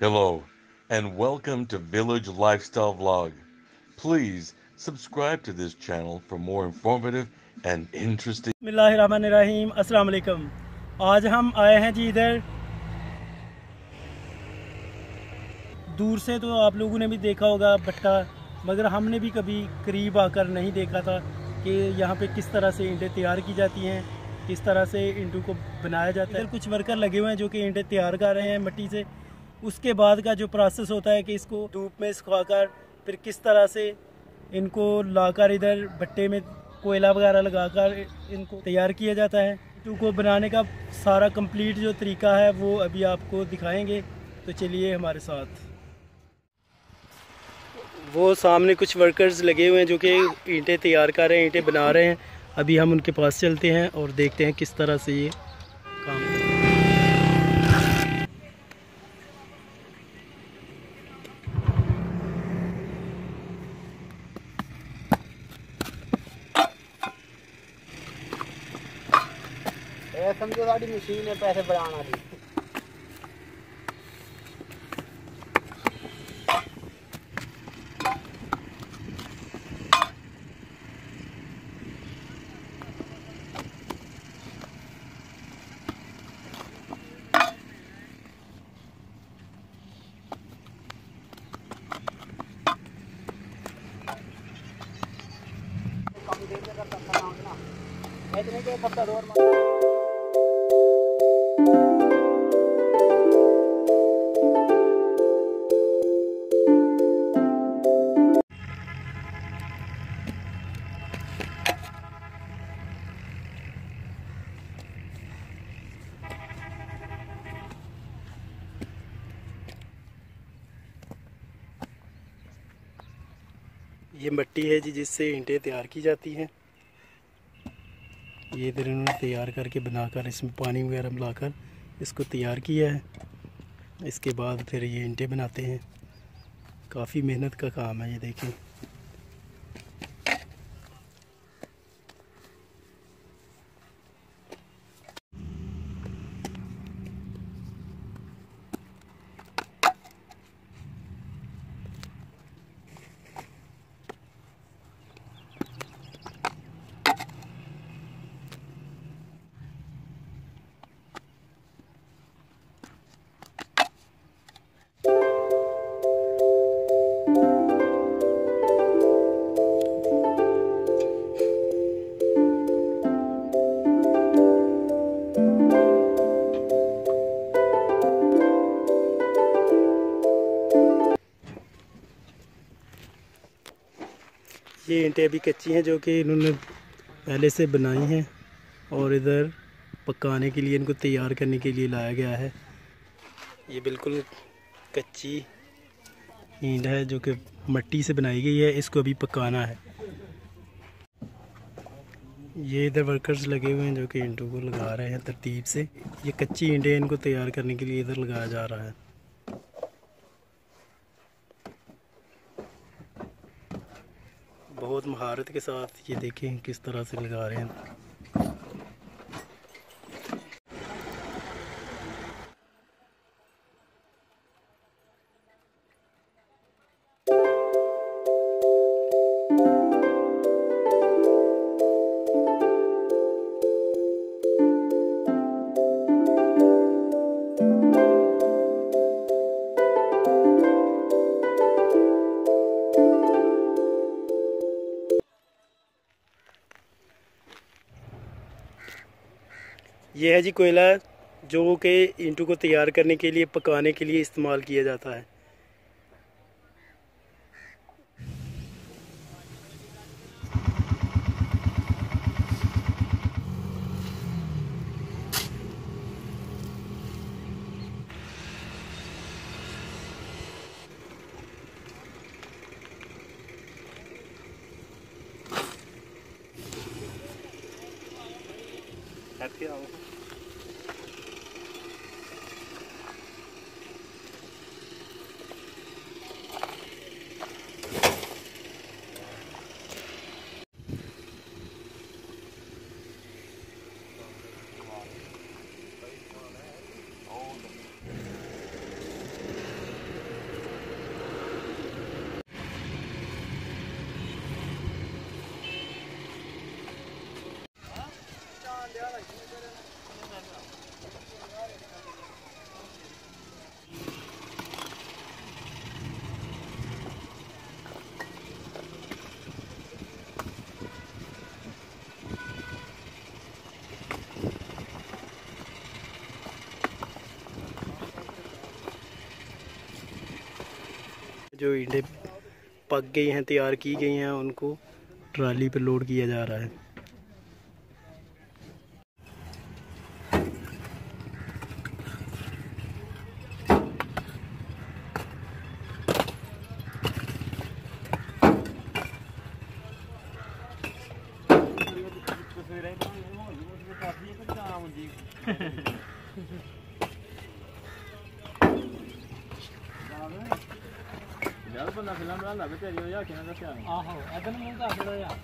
Hello, and welcome to Village Lifestyle Vlog. Please subscribe to this channel for more informative and interesting. बिस्मिल्लाहिर्रहमानिर्रहीम, अस्सलाम वालेकुम। आज हम आए हैं जी इधर। दूर से तो आप लोगों ने भी देखा होगा भट्टा, मगर हमने भी कभी करीब आकर नहीं देखा था कि यहाँ पे किस तरह से ईंटें तैयार की जाती हैं, किस तरह से ईंटों को बनाया जाता है। कुछ वर्कर लगे हुए हैं जो कि ईंटें तैयार कर रहे हैं मिट्टी से। उसके बाद का जो प्रोसेस होता है कि इसको धूप में सुखाकर फिर किस तरह से इनको लाकर इधर भट्टे में कोयला वगैरह लगाकर इनको तैयार किया जाता है। ईंटों को बनाने का सारा कंप्लीट जो तरीका है वो अभी आपको दिखाएंगे, तो चलिए हमारे साथ। वो सामने कुछ वर्कर्स लगे हुए हैं जो कि ईंटें तैयार कर रहे हैं, ईंटें बना रहे हैं। अभी हम उनके पास चलते हैं और देखते हैं किस तरह से ये काम करते हैं। समझो साड़ी मशीन है पैसे बढ़ाना दी। कम देर में कर सकता हूं ना, इतने के हफ्ता दौर में। ये मिट्टी है जी जिससे ईंटें तैयार की जाती हैं। ये इधर इन्होंने तैयार करके बनाकर इसमें पानी वगैरह मिलाकर इसको तैयार किया है। इसके बाद फिर ये ईंटें बनाते हैं। काफ़ी मेहनत का काम है, ये देखें। ये ईंटें अभी कच्ची हैं जो कि इन्होंने पहले से बनाई हैं और इधर पकाने के लिए, इनको तैयार करने के लिए लाया गया है। ये बिल्कुल कच्ची ईंट है जो कि मिट्टी से बनाई गई है, इसको अभी पकाना है। ये इधर वर्कर्स लगे हुए हैं जो कि ईंटों को लगा रहे हैं तरतीब से। ये कच्ची ईंटें, इनको तैयार करने के लिए इधर लगाया जा रहा है। बहुत महारत के साथ ये देखें किस तरह से लगा रहे हैं। ये है जी कोयला जो कि ईंटों को तैयार करने के लिए, पकाने के लिए इस्तेमाल किया जाता है। जो ईंटें पक गई हैं, तैयार की गई हैं, उनको ट्राली पर लोड किया जा रहा है। यार बंदा फिल्म बना ला तेरी हो या क्या क्या आहो इधर नहीं जा थोड़ा यार